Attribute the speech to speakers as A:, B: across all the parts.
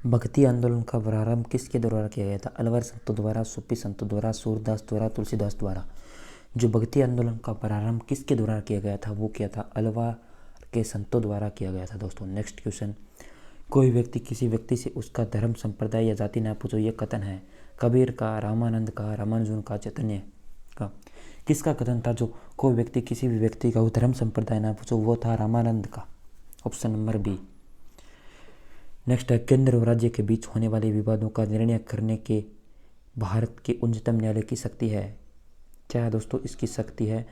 A: भक्ति आंदोलन का प्रारंभ किसके द्वारा किया गया था? अलवर संतों द्वारा, सूफी संतों द्वारा, सूरदास द्वारा, तुलसीदास द्वारा। जो भक्ति आंदोलन का प्रारंभ किसके द्वारा किया गया था वो किया था अलवर के संतों द्वारा किया गया था दोस्तों। नेक्स्ट क्वेश्चन, कोई व्यक्ति किसी व्यक्ति से उसका धर्म, संप्रदाय या जाति ना पूछो, ये कथन है कबीर का, रामानंद का, रामानुजन का, चैतन्य का? किसका कथन था? जो कोई व्यक्ति किसी भी व्यक्ति का धर्म संप्रदाय ना पूछो, वो था रामानंद का, ऑप्शन नंबर बी। नेक्स्ट है, केंद्र और राज्य के बीच होने वाले विवादों का निर्णय करने के भारत के उच्चतम न्यायालय की शक्ति है? क्या है दोस्तों? इसकी शक्ति है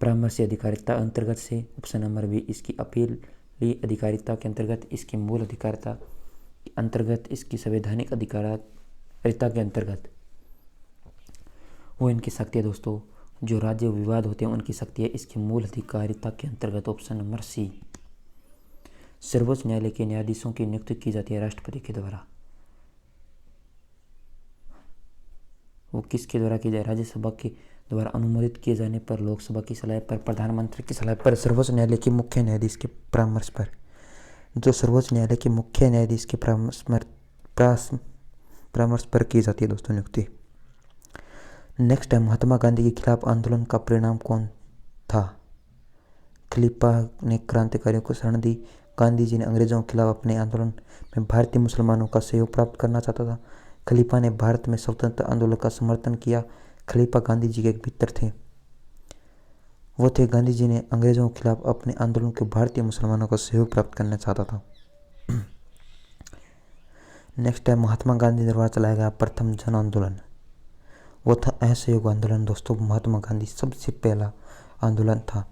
A: परामर्शी अधिकारिता अंतर्गत से, ऑप्शन नंबर बी। इसकी अपीली अधिकारिता के अंतर्गत, इसकी मूल अधिकारिता के अंतर्गत, इसकी संवैधानिक अधिकारिता के अंतर्गत वो इनकी शक्ति है दोस्तों। जो राज्य विवाद होते हैं उनकी शक्ति है इसकी मूल अधिकारिता के अंतर्गत, ऑप्शन नंबर सी। सर्वोच्च न्यायालय के न्यायाधीशों की नियुक्ति की जाती है राष्ट्रपति के द्वारा। वो किसके द्वारा की जाए? राज्यसभा के द्वारा अनुमोदित किए जाने पर, लोकसभा की सलाह पर, प्रधानमंत्री की सलाह पर, सर्वोच्च न्यायालय के मुख्य न्यायाधीश के परामर्श पर। जो सर्वोच्च न्यायालय के मुख्य न्यायाधीश के परामर्श पर की जाती है दोस्तों नियुक्ति। नेक्स्ट है, महात्मा गांधी के खिलाफ आंदोलन का परिणाम कौन था? खलीफा ने क्रांतिकारियों को शरण दी। गांधी जी ने अंग्रेजों के खिलाफ अपने आंदोलन में भारतीय मुसलमानों का सहयोग प्राप्त करना चाहता था। खलीफा ने भारत में स्वतंत्र आंदोलन का समर्थन किया। खलीफा गांधी जी के एक मित्र थे। वो थे गांधी जी ने अंग्रेजों के खिलाफ अपने आंदोलन के भारतीय मुसलमानों का सहयोग प्राप्त करना चाहता था। नेक्स्ट है, महात्मा गांधी द्वारा चलाया गया प्रथम जन आंदोलन, वो था असहयोग आंदोलन दोस्तों। महात्मा गांधी सबसे पहला आंदोलन था।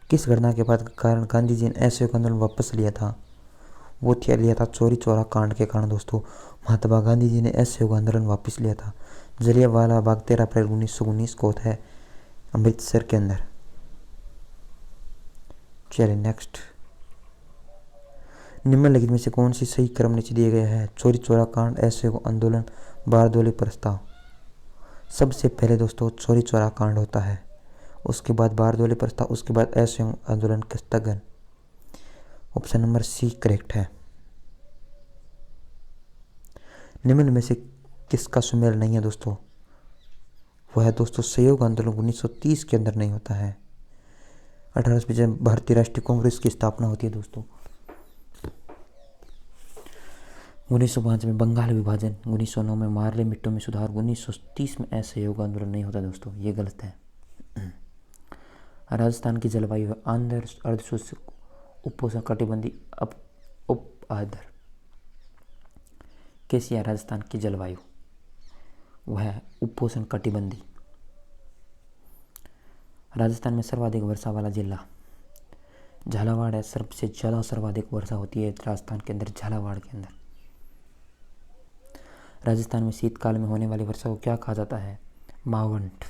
A: किस घटना के बाद कारण गांधी जी ने असहयोग आंदोलन वापस लिया था? वो लिया था चौरी चौरा कांड के कारण दोस्तों। महात्मा गांधी जी ने असहयोग आंदोलन वापस लिया था। जलियांवाला बाग 13 अप्रैल 1919 को होता है अमृतसर के अंदर। चलिए नेक्स्ट, निम्नलिखित में से कौन सी सही क्रम नीचे दिया गया है? चौरी चौरा कांड, असहयोग आंदोलन, बारदोली प्रस्ताव। सबसे पहले दोस्तों चौरी चौरा कांड होता है, उसके बाद बारदोली प्रस्ताव, उसके बाद असहयोग आंदोलन का स्थगन। ऑप्शन नंबर सी करेक्ट है। निम्न में से किसका सुमेल नहीं है दोस्तों? वह है दोस्तों सहयोग आंदोलन 1930 के अंदर नहीं होता है। 18 भारतीय राष्ट्रीय कांग्रेस की स्थापना होती है दोस्तों। 1905 में बंगाल विभाजन, 1909 में मार्ले मिट्टो में सुधार, 1930 में असहयोग आंदोलन नहीं होता दोस्तों, ये गलत है। राजस्थान की जलवायु है आंध्र अर्धशुष्क, उपोष्णकटिबंधीय, उप आर्द्र। कैसी है राजस्थान की जलवायु? वह है उपोष्णकटिबंधीय। राजस्थान में सर्वाधिक वर्षा वाला जिला झालावाड़ है। सबसे ज़्यादा सर्वाधिक वर्षा होती है राजस्थान के अंदर, झालावाड़ के अंदर। राजस्थान में शीतकाल में होने वाली वर्षा को क्या कहा जाता है? मावंट।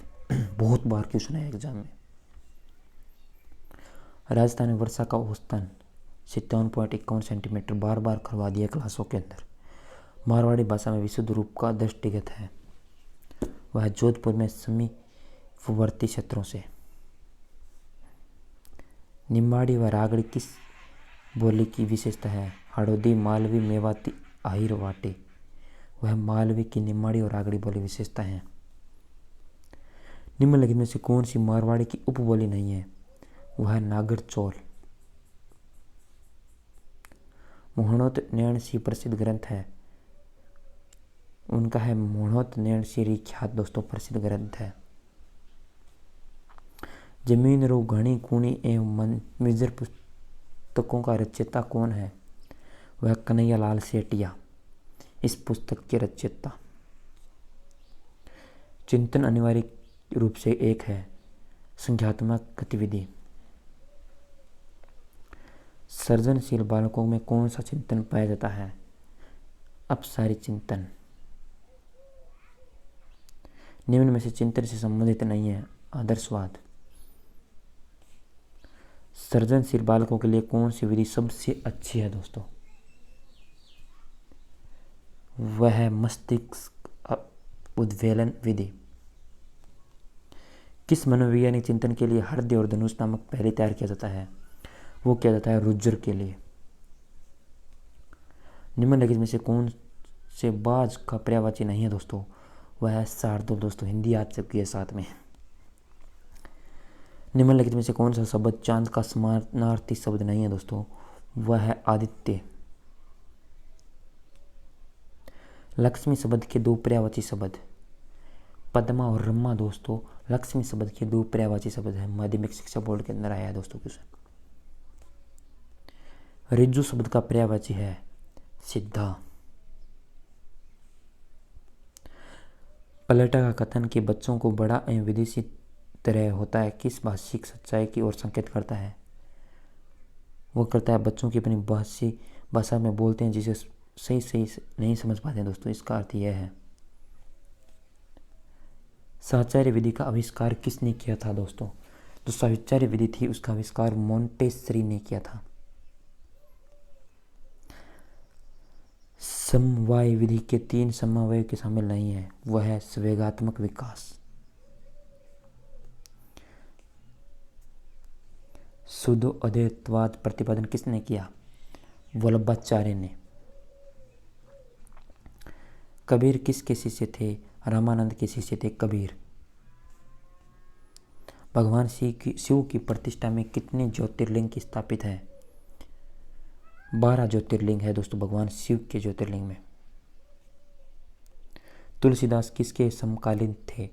A: बहुत बार क्वेश्चन है एग्जाम में। राजस्थान में वर्षा का औसतन 57.51 सेंटीमीटर, बार बार करवा दिया क्लासों के अंदर। मारवाड़ी भाषा में विशुद्ध रूप का दृष्टिगत है, वह जोधपुर में समीपवर्ती क्षेत्रों से। निम्बाड़ी व रागड़ी किस बोली की विशेषता है? हड़ौदी, मालवी, मेवाती, अहिरवाटी। वह मालवी की निम्बाड़ी और रागड़ी बोली विशेषता है। निम्नलिखित में से कौन सी मारवाड़ी की उपबोली नहीं है? वह नागर चौल। मोहनोत नैणसी प्रसिद्ध ग्रंथ है, उनका है मोहनोत नैणसी ख्यात दोस्तों, प्रसिद्ध ग्रंथ है। जमीन रो घनी कूणी एवं मंजर पुस्तकों का रचयिता कौन है? वह कन्हैया लाल सेठिया, इस पुस्तक के रचयिता। चिंतन अनिवार्य रूप से एक है संज्ञानात्मक गतिविधि। सृजनशील बालकों में कौन सा चिंतन पाया जाता है? अपसारी चिंतन। निम्न में से चिंतन से संबंधित नहीं है आदर्शवाद। सृजनशील बालकों के लिए कौन सी विधि सबसे अच्छी है दोस्तों? वह है मस्तिष्क उद्वेलन विधि। किस मनोवैज्ञानिक चिंतन के लिए हृदय और धनुष नामक पहले तैयार किया जाता है? वो किया जाता है रुजर के लिए। निम्नलिखित में से कौन से बाज का पर्यायवाची नहीं है दोस्तों? वह है शार्दुल दोस्तों। हिंदी याद से किए साथ में। निम्नलिखित में से कौन सा शब्द चांद का समानार्थी शब्द नहीं है दोस्तों? वह है आदित्य। लक्ष्मी शब्द के दो पर्यायवाची शब्द पद्मा और रम्मा दोस्तों लक्ष्मी शब्द के दो पर्यायवाची शब्द है। माध्यमिक शिक्षा बोर्ड के अंदर आया है दोस्तों क्वेश्चन। रिज्जू शब्द का पर्यायवाची है सीधा। पलटा का कथन कि बच्चों को बड़ा एवं विदेशी तरह होता है किस भाषिक सच्चाई की ओर संकेत करता है? वो करता है बच्चों की अपनी भाषा में बोलते हैं जिसे सही नहीं समझ पाते हैं दोस्तों। इसका अर्थ यह है। साहचर्य विधि का आविष्कार किसने किया था दोस्तों? जो साहचर्य विधि थी उसका आविष्कार मोंटेसरी ने किया था। समवाय विधि के 3 समवाय के शामिल नहीं है। वह है संवेगात्मक विकास। शुद्ध अद्वैतवाद प्रतिपादन किसने किया? वल्लभाचार्य ने। कबीर किसके शिष्य थे? रामानंद के शिष्य थे कबीर। भगवान शिव की प्रतिष्ठा में कितने ज्योतिर्लिंग स्थापित है? 12 ज्योतिर्लिंग है दोस्तों भगवान शिव के ज्योतिर्लिंग में। तुलसीदास किसके समकालीन थे?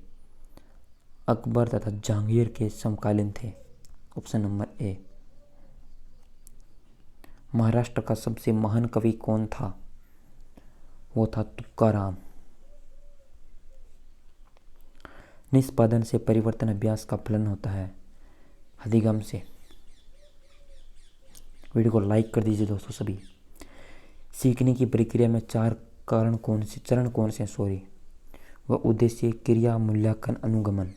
A: अकबर तथा जहांगीर के समकालीन थे। Option number A. महाराष्ट्र का सबसे महान कवि कौन था? वो था तुकाराम। निष्पादन से परिवर्तन अभ्यास का फलन होता है अधिगम से। वीडियो को लाइक कर दीजिए दोस्तों सभी। सीखने की प्रक्रिया में 4 चरण कौन से हैं? वह उद्देश्य, क्रिया, मूल्यांकन, अनुगमन।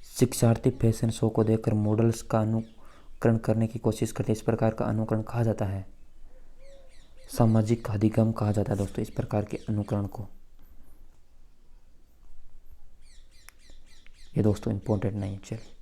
A: शिक्षार्थी फैशन शो को देखकर मॉडल्स का अनुकरण करने की कोशिश करते हैं। इस प्रकार का अनुकरण कहा जाता है सामाजिक अधिगम कहा जाता है दोस्तों इस प्रकार के अनुकरण को। ये दोस्तों इंपॉर्टेंट नहीं। चलिए